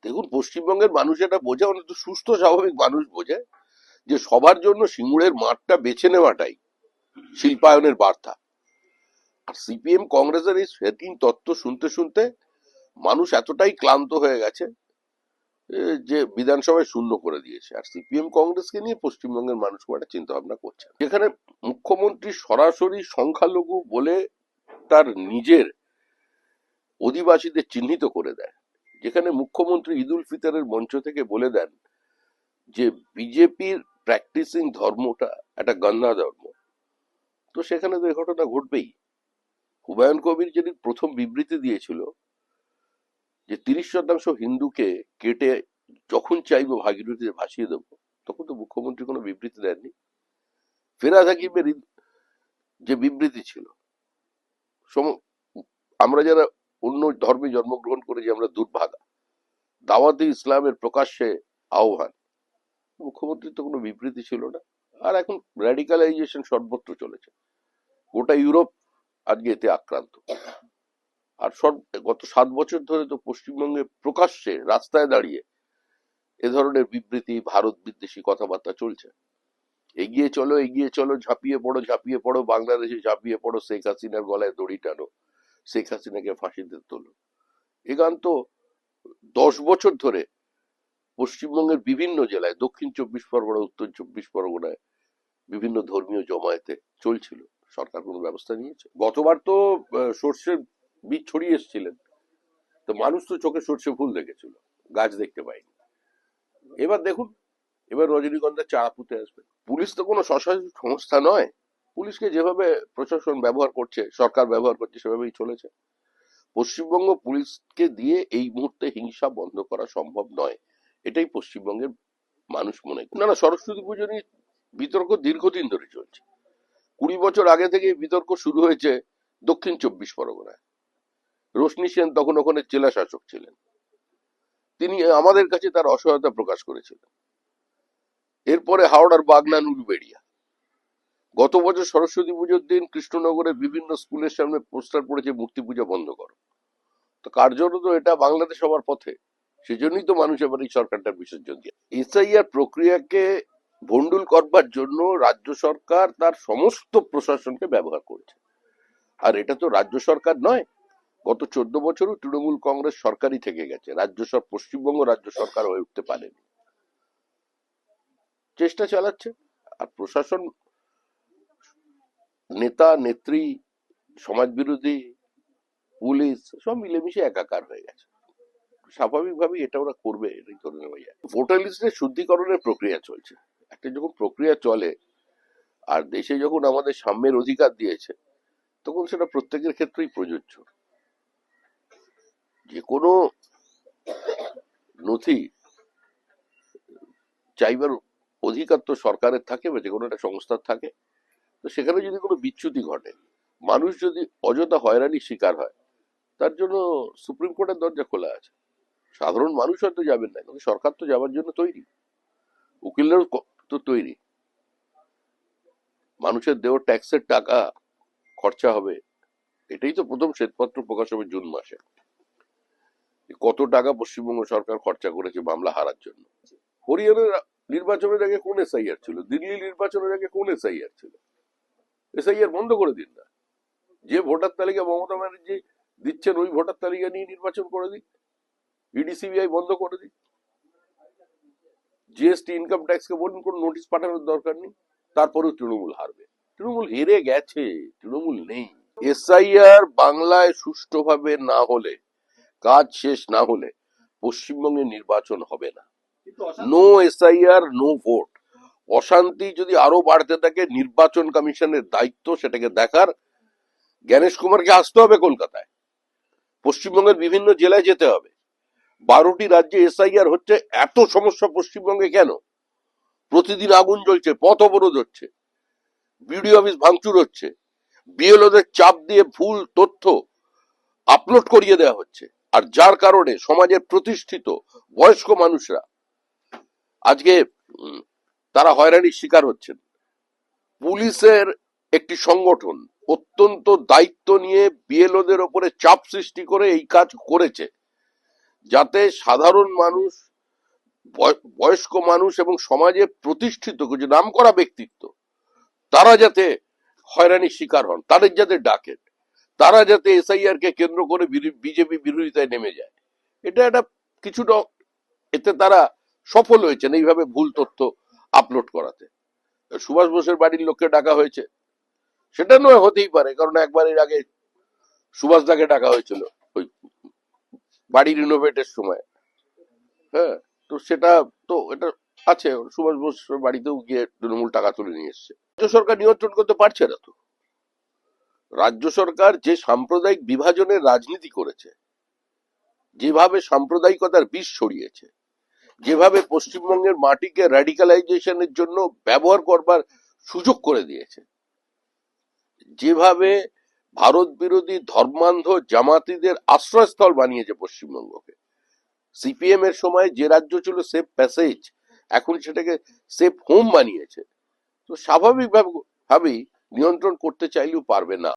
দেখুন, পশ্চিমবঙ্গের মানুষ এটা বোঝে, অনেক সুস্থ স্বাভাবিক মানুষ বোঝে যে সবার জন্য সিঙ্গুরের মাঠটা বেছে নেওয়াটাই শিল্পায়নের বার্তা। আর সিপিএম কংগ্রেসের এই সেটিং তত্ত্ব শুনতে শুনতে মানুষ এতটাই ক্লান্ত হয়ে গেছে যে বিধানসভায় শূন্য করে দিয়েছে। আর সিপিএম কংগ্রেসকে নিয়ে পশ্চিমবঙ্গের মানুষ খুব একটা চিন্তা ভাবনা করছে না। যেখানে মুখ্যমন্ত্রী সরাসরি সংখ্যালঘু বলে তার নিজের অধিবাসীদের চিহ্নিত করে দেয়, যেখানে মুখ্যমন্ত্রী ঈদ উল ফিতরের মঞ্চ থেকে বলে দেন যে বিজেপির প্র্যাকটিসিং ধর্মটা একটা গন্ধা ধর্ম, তো সেখানে তো এই ঘটনা ঘটবেই। হুমায়ুন কবির যেদিন প্রথম বিবৃতি দিয়েছিল যে 30% হিন্দুকে কেটে যখন চাইবো ভাগীরথীতে ভাসিয়ে দেবো, তখন তো মুখ্যমন্ত্রী কোনো বিবৃতি দেননি। ফিরহাদ হাকিমের যে বিবৃতি ছিল, আমরা যারা অন্য ধর্মে জন্মগ্রহণ করেছি আমরা দুর্ভাগা, দাওয়াতে ইসলামের প্রকাশ্যে আহ্বান, মুখ্যমন্ত্রীর তো কোনো বিবৃতি ছিল না। আর এখন র্যাডিকালাইজেশন সর্বত্র চলেছে, গোটা ইউরোপ আজকে এতে আক্রান্ত। আর গত 7 বছর ধরে তো পশ্চিমবঙ্গে প্রকাশ্যে রাস্তায় দাঁড়িয়ে এ ধরনের বিবৃতি, ভারত বিদ্বেষী কথাবার্তা চলছে। এগিয়ে চলো, এগিয়ে চলো, ঝাঁপিয়ে পড়ো, ঝাঁপিয়ে পড়ো, বাংলাদেশে ঝাঁপিয়ে পড়ো, শেখ হাসিনার গলায় দড়ি টানো, শেখ হাসিনাকে ফাঁসিতে তোলো। এ গান তো 10 বছর ধরে পশ্চিমবঙ্গের বিভিন্ন জেলায়, দক্ষিণ 24 পরগনা, উত্তর 24 পরগনায় বিভিন্ন ধর্মীয় জমায়েতে চলছিল। সরকার কোনো ব্যবস্থা নিয়েছে? গতবার তো সর্ষের বীজ ছড়িয়ে এসেছিলেন, তো মানুষ তো চোখে সর্ষে ফুল দেখেছিল, গাছ দেখতে পায়নি। এবার দেখুন, এবার রজনীগন্ধার চারা পুঁতে আসবে। পুলিশ তো কোনো স্বশাসিত সংস্থা নয়। পুলিশকে যেভাবে প্রশাসন ব্যবহার করছে, সরকার ব্যবহার করছে, সেভাবেই চলেছে। পশ্চিমবঙ্গ পুলিশকে দিয়ে এই মুহূর্তে হিংসা বন্ধ করা সম্ভব নয়, এটাই পশ্চিমবঙ্গের মানুষ মনে করে। না, সরস্বতী পুজো নিয়ে বিতর্ক দীর্ঘদিন ধরে চলছে। 20 বছর আগে থেকে বিতর্ক শুরু হয়েছে দক্ষিণ 24 পরগনায়। রোশনি সেন তখন ওখানে জেলা শাসক ছিলেন, তিনি আমাদের কাছে তার অসহায়তা প্রকাশ করেছিলেন। এরপরে হাওড়ার বাগনান উলুবেড়িয়া। গত বছর সরস্বতী পুজোর দিন কৃষ্ণনগরের বিভিন্ন স্কুলের সামনে পোস্টার পড়েছে মূর্তি পূজা বন্ধ করো। তো কার্যত এটা বাংলাদেশ হওয়ার পথে, সেজন্যই তো মানুষ এবার এই সরকারটার বিসর্জন দিয়ে। এসআইআর প্রক্রিয়াকে ভন্ডুল করবার জন্য রাজ্য সরকার তার সমস্ত প্রশাসনকে ব্যবহার করছে। আর এটা তো রাজ্য সরকার নয়, গত 14 বছরও তৃণমূল কংগ্রেস সরকারই থেকে গেছে, পশ্চিমবঙ্গ রাজ্য সরকার হয়ে উঠতে পারেনি। চেষ্টা চালাচ্ছে। আর প্রশাসন, নেতা নেত্রী, সমাজ বিরোধী, পুলিশ সব মিলেমিশে একাকার হয়ে গেছে। স্বাভাবিকভাবেই এটা ওরা করবে, এটাই ধরে নেওয়া যায়। ভোটার লিস্টের শুদ্ধিকরণের প্রক্রিয়া চলছে। একটা যখন প্রক্রিয়া চলে, আর দেশে যখন আমাদের সাম্যের অধিকার দিয়েছে, তখন সেটা প্রত্যেকের ক্ষেত্রেই প্রযোজ্য। যে কোনো নথি চাইবার অধিকার তো সরকারের থাকে বা যে কোনো একটা সংস্থার থাকে। তো সেখানে যদি কোনো বিচ্যুতি ঘটে, মানুষ যদি অযথা হয়রানির শিকার হয়, তার জন্য সুপ্রিম কোর্টের দরজা খোলা আছে। সাধারণ মানুষ হয়তো যাবেন না, কিন্তু সরকার তো যাবার জন্য তৈরি, উকিলরাও তো তৈরি। মানুষের দেওয়া ট্যাক্সের টাকা খরচা হবে, এটাই তো প্রথম শ্বেতপত্র প্রকাশ হবে জুন মাসে। কত টাকা পশ্চিমবঙ্গ সরকার খরচা করেছে মামলা হারার জন্য। হরিয়ানার নির্বাচনের আগে কোন এসআইআর ছিল? দিল্লি নির্বাচনের আগে কোন এসআইআর ছিল? এসআইআর বন্ধ করে দিন না। যে ভোটার তালিকা মমতা ব্যানার্জি দিচ্ছেন, ওই ভোটার তালিকা নিয়ে নির্বাচন করে দিন। ইডিসিবিআই বন্ধ করে দিন। জিএসটি, ইনকাম ট্যাক্সকে বলুন কোন নোটিশ পাঠানোর দরকার নেই। তারপরেও তৃণমূল হারবে। তৃণমূল হেরে গেছে, তৃণমূল নেই। এসআইআর বাংলায় সুষ্ঠুভাবে না হলে, কাজ শেষ না হলে পশ্চিমবঙ্গে নির্বাচন হবে না। No SIR, no vote. অশান্তি যদি আরো বাড়তে থাকে, নির্বাচন কমিশনের দায়িত্ব সেটাকে দেখার। জ্ঞানেশ কুমারকে আসতে হবে কলকাতায়, পশ্চিমবঙ্গের বিভিন্ন জেলায় যেতে হবে। 12টি রাজ্যে এসআইআর হচ্ছে, এত সমস্যা পশ্চিমবঙ্গে কেন? প্রতিদিন আগুন জ্বলছে, পথ অবরোধ হচ্ছে, বিডিও অফিস ভাঙচুর হচ্ছে, বিএলওদের চাপ দিয়ে ভুল তথ্য আপলোড করিয়ে দেওয়া হচ্ছে। আর যার কারণে সমাজের প্রতিষ্ঠিত বয়স্ক মানুষরা আজকে তারা হয়রানির শিকার হচ্ছেন। পুলিশের একটি সংগঠন অত্যন্ত দায়িত্ব নিয়ে বিএলওদের ওপরে চাপ সৃষ্টি করে এই কাজ করেছে, যাতে সাধারণ মানুষ, বয়স্ক মানুষ এবং সমাজে প্রতিষ্ঠিত কিছু নামকরা ব্যক্তিত্ব তারা যাতে হয়রানির শিকার হন, তাদের যাতে ডাকেন, তারা যাতে এসআইআর কে কেন্দ্র করে বিজেপি বিরোধিতায় নেমে যায়। এটা একটা কিছুটা এতে তারা সফল হয়েছেন এইভাবে ভুল তথ্য আপলোড করাতে। সুভাষ বোসের বাড়ির লোককে ডাকা হয়েছে, সেটা নয় হতেই পারে, কারণ একবার এর আগে সুভাষ দাকে ডাকা হয়েছিল ওই বাড়ি রিনোভেটের সময়। হ্যাঁ, তো সেটা তো এটা আছে, সুভাষ বোস বাড়িতেও গিয়ে তৃণমূল টাকা তুলে নিয়ে এসছে। রাজ্য সরকার নিয়ন্ত্রণ করতে পারছে না তো। রাজ্য সরকার যে সাম্প্রদায়িক বিভাজনের রাজনীতি করেছে, যেভাবে সাম্প্রদায়িকতার বিষ ছড়িয়েছে, যেভাবে পশ্চিমবঙ্গের মাটিকে র্যাডিকালাইজেশনের জন্য ব্যবহার করবার সুযোগ করে দিয়েছে, যেভাবে ভারত বিরোধী ধর্মান্ধ জামাতিদের আশ্রয়স্থল বানিয়েছে পশ্চিমবঙ্গকে, সিপিএম এর সময় যে রাজ্য ছিল সেফ প্যাসেজ, এখন সেটাকে সেফ হোম বানিয়েছে। তো স্বাভাবিকভাবেই নিয়ন্ত্রণ করতে চাইলেও পারবে না।